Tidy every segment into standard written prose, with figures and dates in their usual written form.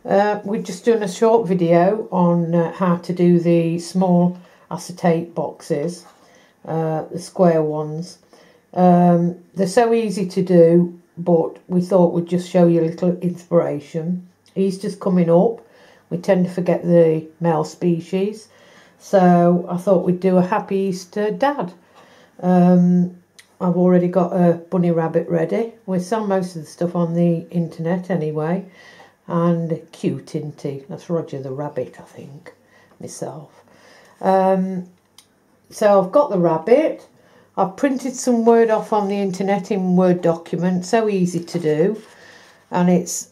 We're just doing a short video on how to do the small acetate boxes, the square ones. They're so easy to do, but we thought we'd just show you a little inspiration. Easter's coming up. We tend to forget the male species, so I thought we'd do a Happy Easter Dad. I've already got a bunny rabbit ready. We sell most of the stuff on the internet anyway. And cute, isn't he? That's Roger the rabbit, I think, myself. So I've got the rabbit. I've printed some word off on the internet in Word document. So easy to do. And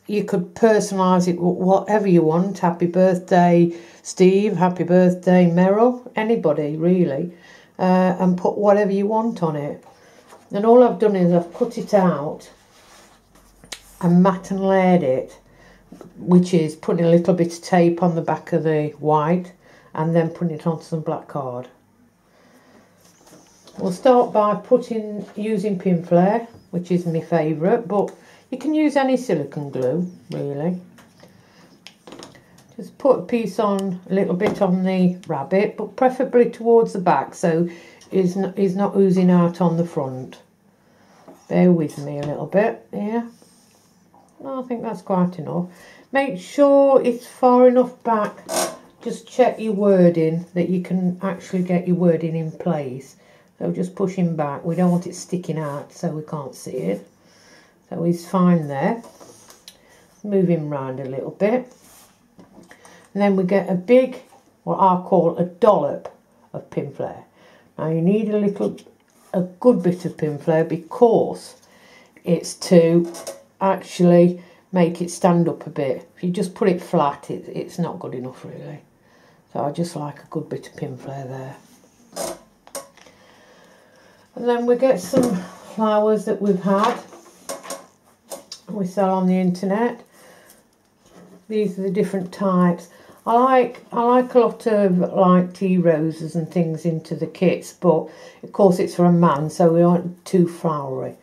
you could personalise it whatever you want. Happy birthday, Steve. Happy birthday, Meryl. Anybody, really. And put whatever you want on it. And all I've done is I've cut it out and mat and layered it, which is putting a little bit of tape on the back of the white and then putting it onto some black card. We'll start by using Pinflair, which is my favourite, but you can use any silicone glue, really. Just put a piece on, a little bit on the rabbit, but preferably towards the back, so he's not oozing out on the front. Bear with me a little bit here. I think that's quite enough. Make sure it's far enough back. Just check your wording, that you can actually get your wording in place. So just push him back. We don't want it sticking out so we can't see it. So he's fine there. Move him round a little bit. And then we get a big, what I call a dollop of Pinflair. Now you need a good bit of Pinflair because it's to actually make it stand up a bit. If you just put it flat, it's not good enough, really. So I just like a good bit of Pinflair there. And then we get some flowers that we've had. We sell on the internet. These are the different types. I like a lot of like tea roses and things into the kits, but of course it's for a man, so we aren't too flowery.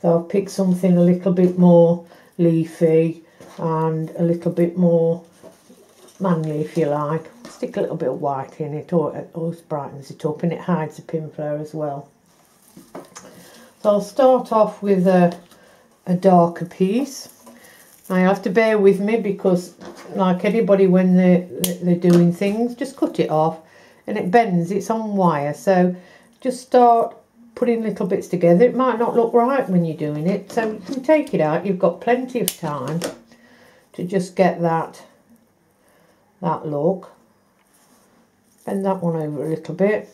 So I've picked something a little bit more leafy and a little bit more manly, if you like. Stick a little bit of white in it, or it always brightens it up, and it hides the Pinflair as well. So I'll start off with a darker piece. Now you have to bear with me because, like anybody, when they're doing things, just cut it off and it bends. It's on wire, so just start putting little bits together. It might not look right when you're doing it, so you can take it out. You've got plenty of time to just get that look. Bend that one over a little bit.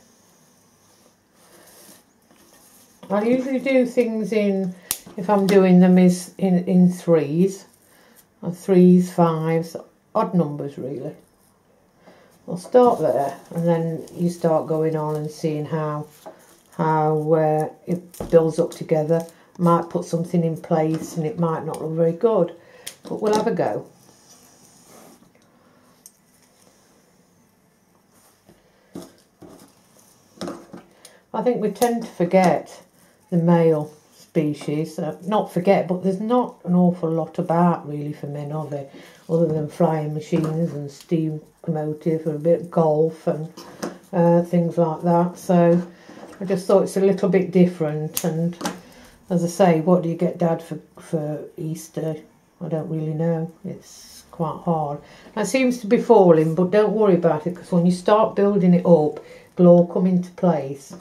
I usually do things if I'm doing them in threes, or threes, fives, odd numbers really. I'll start there and then you start going on and seeing how it builds up together. Might put something in place and it might not look very good, but we'll have a go. I think we tend to forget the male species. Not forget, but there's not an awful lot about really for men, are there? Other than flying machines and steam locomotive and a bit of golf and things like that. So I just thought it's a little bit different. And as I say, what do you get Dad for Easter? I don't really know. It's quite hard. That seems to be falling, but don't worry about it because when you start building it up, it'll all come into place.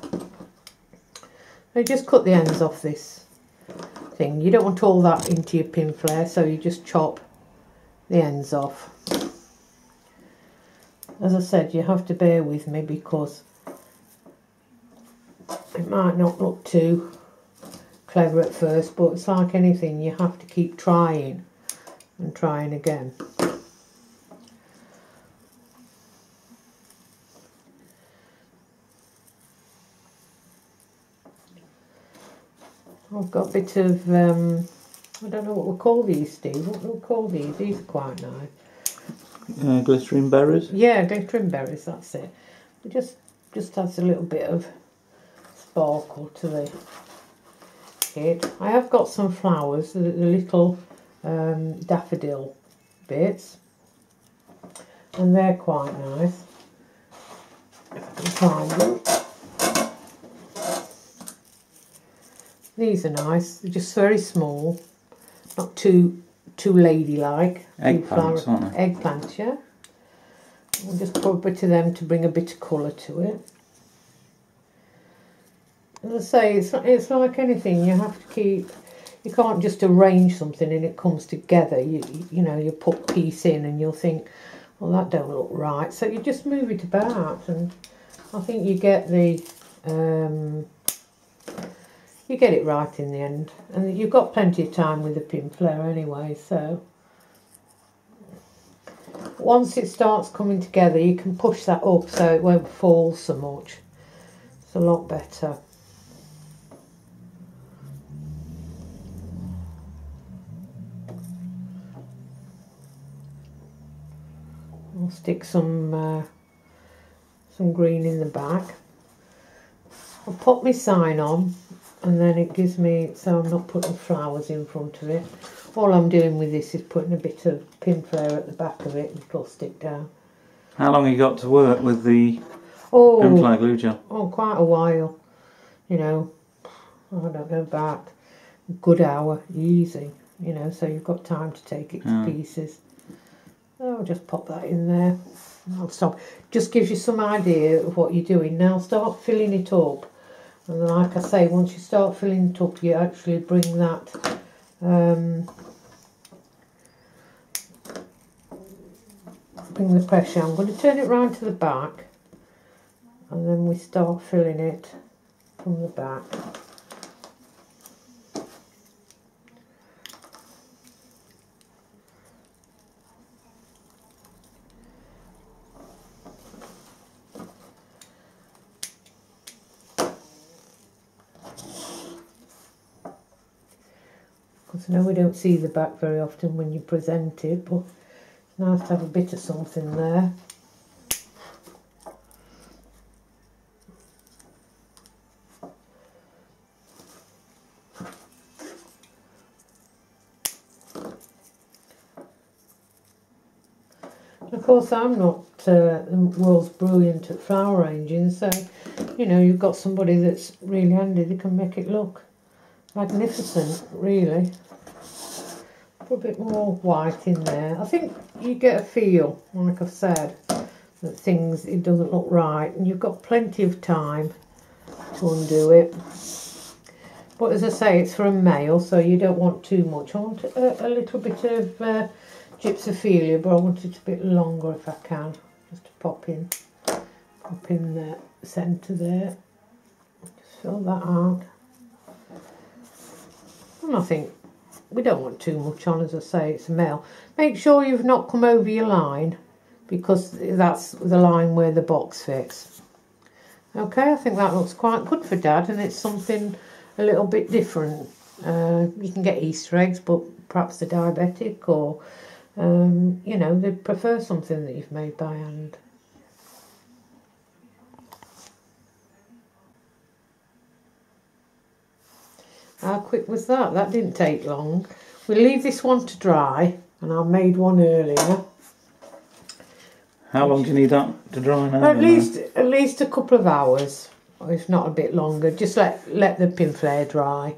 I just cut the ends off this thing. You don't want all that into your Pinflair, so you just chop the ends off. As I said, you have to bear with me because it might not look too clever at first, but it's like anything, you have to keep trying and trying again. I've got a bit of, I don't know what we'll call these, Steve. What will we call these? These are quite nice. Glittering berries? Yeah, glittering berries, that's it. It just adds a little bit of sparkle to the kit. I have got some flowers, the little daffodil bits. and they're quite nice. If I can find them. These are nice. They're just very small, not too ladylike. Eggplants, aren't they? Eggplants, yeah. I'll just put a bit of them to bring a bit of colour to it. As I say, it's like anything. You have to keep. You can't just arrange something and it comes together. You know, you put piece in and you'll think, well, that don't look right. So you just move it about, and I think you get the you get it right in the end. And you've got plenty of time with the Pinflair anyway. So once it starts coming together, you can push that up so it won't fall so much. It's a lot better. I'll stick some green in the back. I'll pop my sign on, and then it gives me, so I'm not putting flowers in front of it. All I'm doing with this is putting a bit of Pinflair at the back of it and it'll stick down. How long have you got to work with the Pinflair glue gel? Oh, quite a while. You know, I don't know, about a good hour, easy. You know, so you've got time to take it to pieces. I'll just pop that in there. I'll stop. Just gives you some idea of what you're doing. Now start filling it up. And then, like I say, once you start filling it up, you actually bring that bring the pressure. I'm going to turn it round to the back, and then we start filling it from the back. Because I know we don't see the back very often when you present it, but it's nice to have a bit of something there. And of course, I'm not the world's brilliant at flower arranging, so you know, you've got somebody that's really handy. They can make it look magnificent, really. Put a bit more white in there. I think you get a feel, like I've said, that things, it doesn't look right, and you've got plenty of time to undo it. But as I say, it's for a male, so you don't want too much. I want a little bit of gypsophilia, but I want it a bit longer if I can, just to pop in the centre there. Just fill that out. And I think we don't want too much on, as I say, it's a male. Make sure you've not come over your line, because that's the line where the box fits. Okay, I think that looks quite good for Dad, and it's something a little bit different. You can get Easter eggs, but perhaps they're diabetic, or you know, they prefer something that you've made by hand. How quick was that? That didn't take long. We'll leave this one to dry, and I made one earlier. How long do you need that to dry now? At least a couple of hours, or if not a bit longer. Just let the Pinflair dry.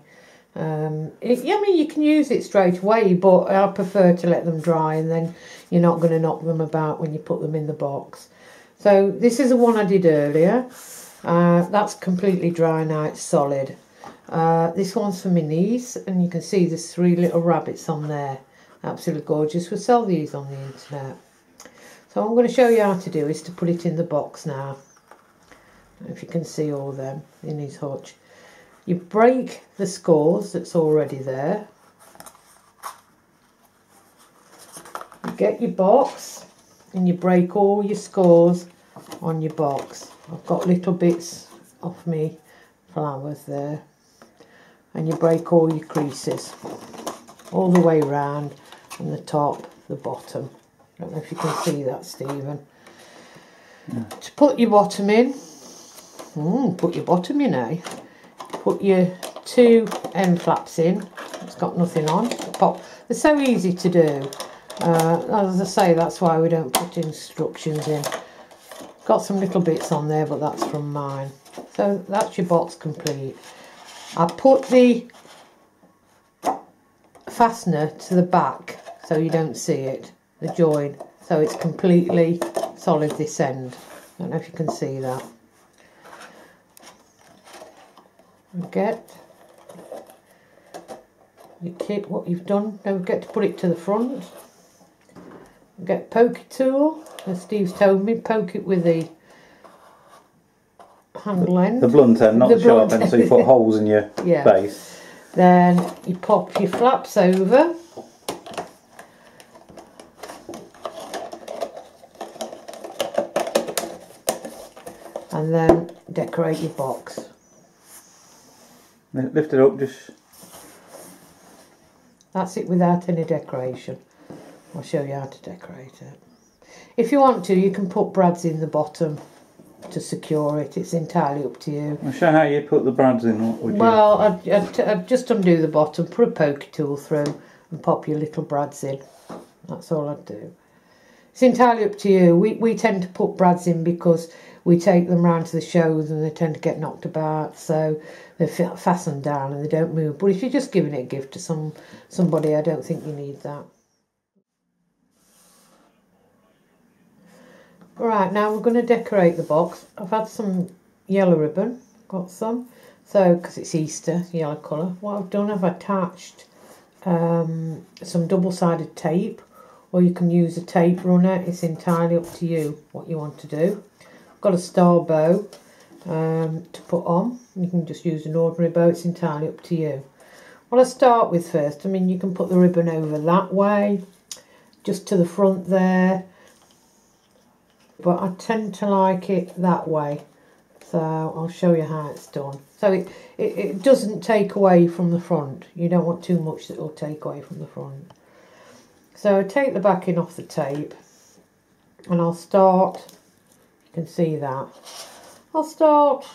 I mean, you can use it straight away, but I prefer to let them dry, and then you're not going to knock them about when you put them in the box. So this is the one I did earlier. That's completely dry now, it's solid. This one's for my niece, and you can see there's 3 little rabbits on there. Absolutely gorgeous. We'll sell these on the internet. So what I'm going to show you how to do is to put it in the box now. If you can see all of them in his hutch. You break the scores that's already there. You get your box and you break all your scores on your box. I've got little bits of me flowers there. And you break all your creases all the way round, from the top, the bottom. I don't know if you can see that, Stephen. Yeah. To put your bottom in, put your bottom in, eh? Put your 2 end flaps in. It's got nothing on. Pop. They're so easy to do. As I say, that's why we don't put instructions in. Got some little bits on there, but that's from mine. So that's your box complete. I put the fastener to the back so you don't see it, the join, so it's completely solid this end. I don't know if you can see that. Get your kit, what you've done, don't forget to put it to the front. Get pokey tool, as Steve's told me, poke it with the handle end. The blunt end, not the sharp end, so you put holes in your base. Then you pop your flaps over. And then decorate your box. Lift it up, just... That's it without any decoration. I'll show you how to decorate it. If you want to, you can put brads in the bottom to secure it. It's entirely up to you. I'll show how you put the brads in. What would you? Well, I'd just undo the bottom, put a poker tool through and pop your little brads in. That's all I'd do. It's entirely up to you. We tend to put brads in because we take them round to the shows and they tend to get knocked about, so they're fastened down and they don't move. But if you're just giving it a gift to somebody, I don't think you need that. Right, now we're going to decorate the box. I've had some yellow ribbon, got some, so because it's Easter, yellow colour. What I've done, I've attached some double-sided tape, or you can use a tape runner. It's entirely up to you what you want to do. I've got a star bow to put on. You can just use an ordinary bow, it's entirely up to you. What I start with first, I mean, you can put the ribbon over that way, just to the front there, but I tend to like it that way, so I'll show you how it's done. So it doesn't take away from the front. You don't want too much that will take away from the front. So I take the backing off the tape and I'll start, you can see that, I'll start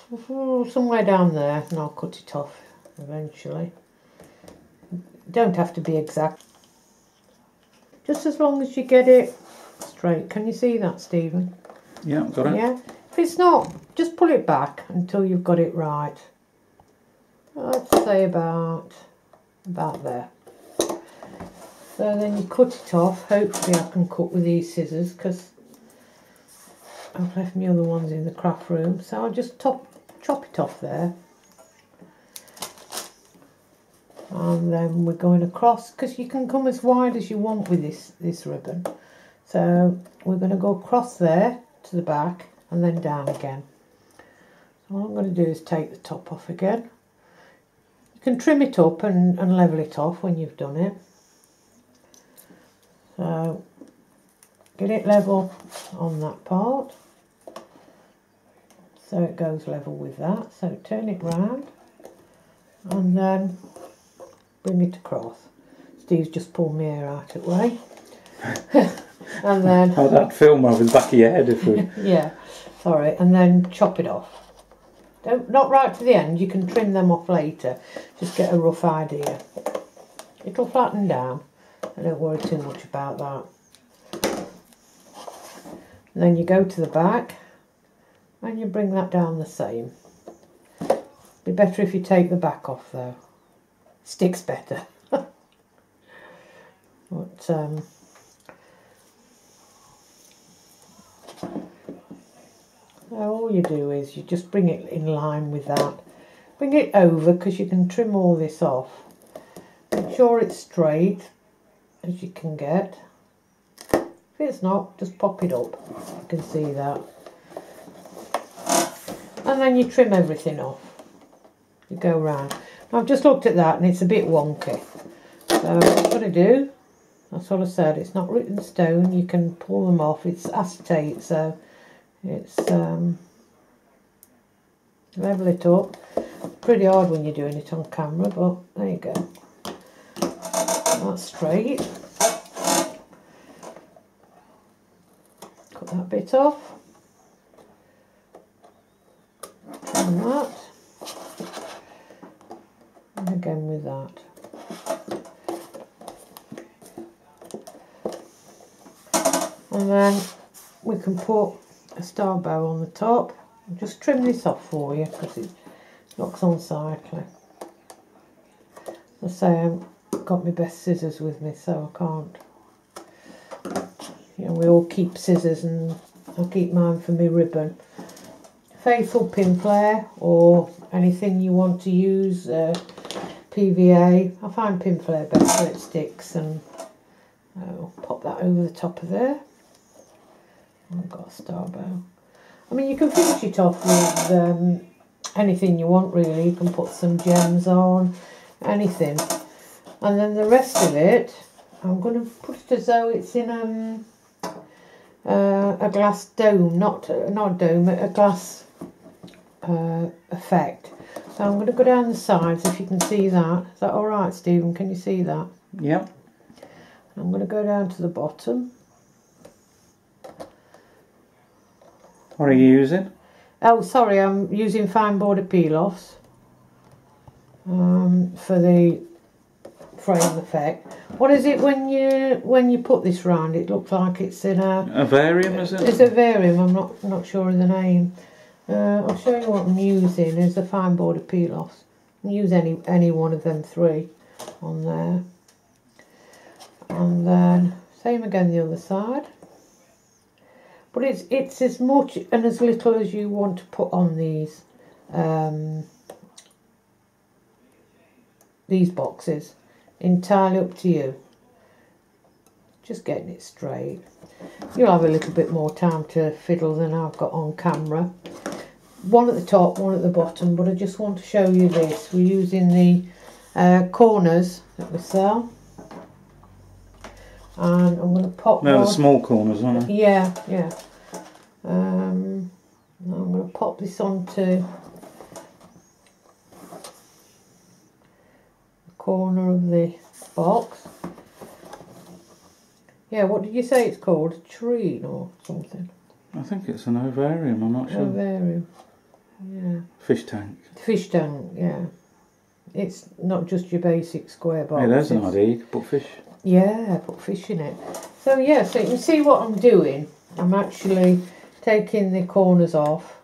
somewhere down there and I'll cut it off eventually. Don't have to be exact, just as long as you get it straight. Can you see that, Stephen? Yeah, got it. Yeah. If it's not, just pull it back until you've got it right. Let's say about there. So then you cut it off. Hopefully I can cut with these scissors because I've left my other ones in the craft room. So I'll just chop it off there. And then we're going across, because you can come as wide as you want with this ribbon. So we're going to go across there to the back and then down again. So all I'm going to do is take the top off again. You can trim it up and level it off when you've done it. So get it level on that part, so it goes level with that. So turn it round and then bring it across. Steve's just pulled my hair out of the way. And then oh, that film over the back of your head if we... yeah, sorry. And then chop it off. Not right to the end, you can trim them off later. Just get a rough idea. It'll flatten down. I don't worry too much about that. And then you go to the back and you bring that down the same. Be better if you take the back off though. Sticks better. But so all you do is you just bring it in line with that. Bring it over because you can trim all this off. Make sure it's straight as you can get. If it's not, just pop it up. You can see that. And then you trim everything off. You go round. I've just looked at that and it's a bit wonky. So what I've got to do, that's all I said, it's not written in stone, you can pull them off. It's acetate, so it's level it up. Pretty hard when you're doing it on camera, but there you go. That's straight. Cut that bit off. And that. And again with that. And then we can put a star bow on the top. I'll just trim this off for you because it looks unsightly. I say I've got my best scissors with me, so I can't. You know, we all keep scissors, and I'll keep mine for my ribbon. Faithful pin flare or anything you want to use, PVA. I find pin flare best so it sticks, and I'll pop that over the top of there. I've got a star bow. I mean, you can finish it off with anything you want really. You can put some gems on, anything. And then the rest of it, I'm going to put it as though it's in a glass dome, not a dome, a glass effect. So I'm going to go down the sides, if you can see that. Is that alright, Stephen? Can you see that? Yep. I'm going to go down to the bottom. What are you using? Oh, sorry, I'm using fine border peel-offs for the frame effect. What is it when you put this round? It looks like it's in a varium, is it? It's a varium. I'm not sure of the name. I'll show you what I'm using. Is the fine border peel-offs. Use any one of them three on there, and then same again the other side. But it's as much and as little as you want to put on these boxes. Entirely up to you. Just getting it straight. You'll have a little bit more time to fiddle than I've got on camera. One at the top, one at the bottom, but I just want to show you this. We're using the corners that we sell. And I'm going to pop the small corners, aren't they? Yeah, yeah. I'm going to pop this onto the corner of the box. Yeah, what did you say it's called? A tree or something? I think it's an ovarium, I'm not sure. Ovarium, yeah. Fish tank. Fish tank, yeah. It's not just your basic square box. Hey, there's an idea, you could put fish. Yeah, put fish in it. So yeah, so you can see what I'm doing. I'm actually taking the corners off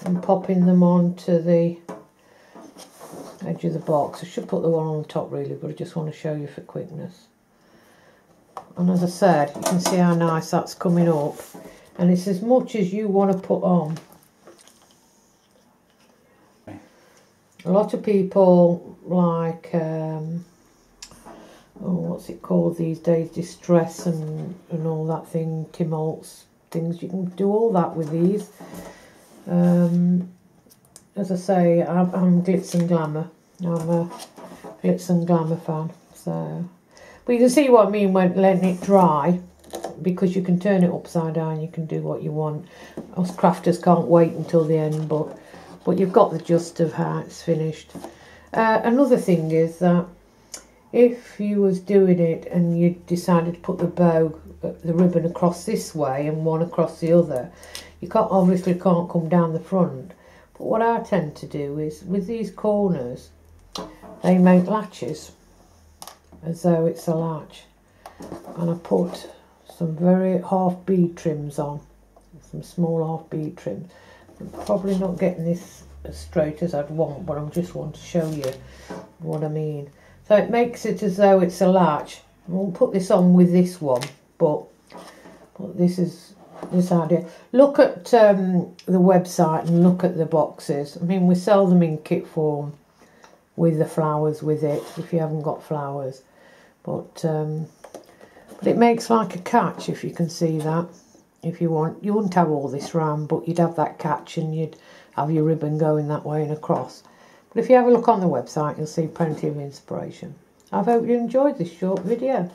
and popping them onto the edge of the box. I should put the one on the top really, but I just want to show you for quickness. And as I said, you can see how nice that's coming up. And it's as much as you want to put on. A lot of people like, what's it called these days, distress and all that thing, Timoltz things. You can do all that with these. As I say, I'm Glitz and Glamour. I'm a Glitz and Glamour fan. So, but you can see what I mean when letting it dry, because you can turn it upside down. You can do what you want. Us crafters can't wait until the end, but you've got the gist of how it's finished. Another thing is that if you was doing it and you decided to put the bow, the ribbon across this way and one across the other, you obviously can't come down the front. But what I tend to do is, with these corners, they make latches, as though it's a latch. And I put some very half bead trims on, some small half bead trims. I'm probably not getting this as straight as I'd want, but I just want to show you what I mean. So it makes it as though it's a latch. I won't put this on with this one, but this is this idea. Look at the website and look at the boxes. I mean, we sell them in kit form with the flowers with it, if you haven't got flowers. But it makes like a catch, if you can see that. If you want, you wouldn't have all this round, but you'd have that catch and you'd have your ribbon going that way and across. But if you have a look on the website, you'll see plenty of inspiration. I hope you enjoyed this short video.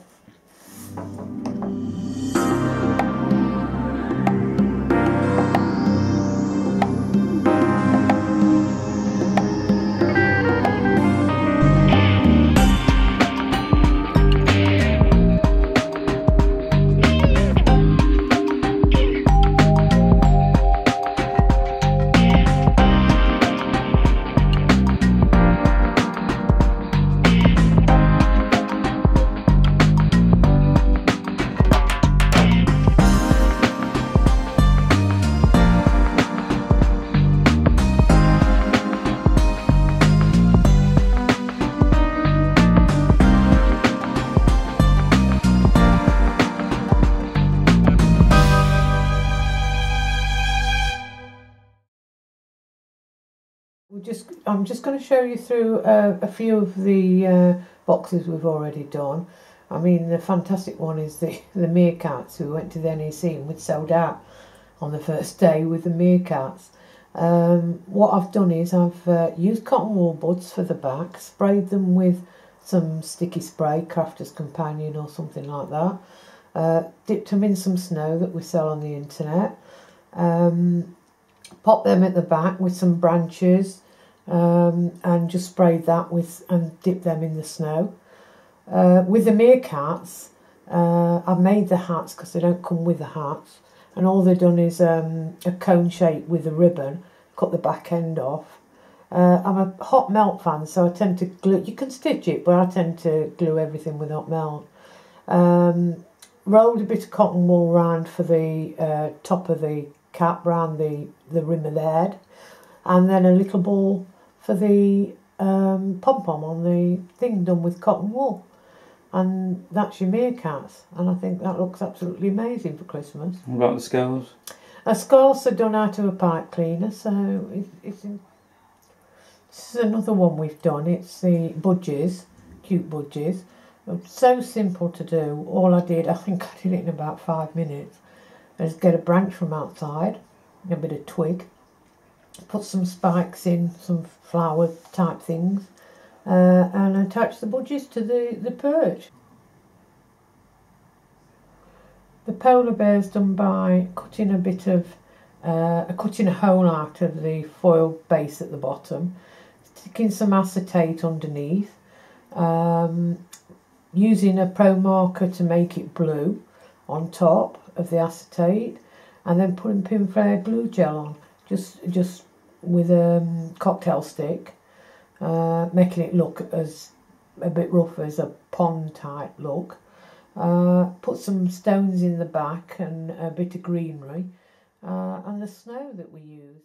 I'm just going to show you through a few of the boxes we've already done. I mean, the fantastic one is the meerkats. We went to the NEC and we'd sold out on the first day with the meerkats. What I've done is I've used cotton wool buds for the back, sprayed them with some sticky spray, Crafter's Companion or something like that. Dipped them in some snow that we sell on the internet. Pop them at the back with some branches and just sprayed that with and dipped them in the snow. With the meerkats, I've made the hats because they don't come with the hats, and all they've done is a cone shape with a ribbon, cut the back end off. I'm a hot melt fan, so I tend to glue. You can stitch it, but I tend to glue everything with hot melt. Rolled a bit of cotton wool round for the top of the cap, round the rim of the head, and then a little ball for the pom-pom on the thing, done with cotton wool. And that's your meerkats, and I think that looks absolutely amazing for Christmas. What about the skulls? Skulls are done out of a pipe cleaner, so this is another one we've done. It's the budgies, cute budgies. It's so simple to do. All I did, I think I did it in about 5 minutes, is get a branch from outside, a bit of twig, put some spikes in, some flower type things, and attach the budgies to the perch. The polar bear's done by cutting cutting a hole out of the foil base at the bottom, sticking some acetate underneath, using a pro marker to make it blue on top of the acetate, and then putting pin flare glue gel on, just with a cocktail stick, making it look as a bit rough as a pond type look. Put some stones in the back and a bit of greenery, and the snow that we use.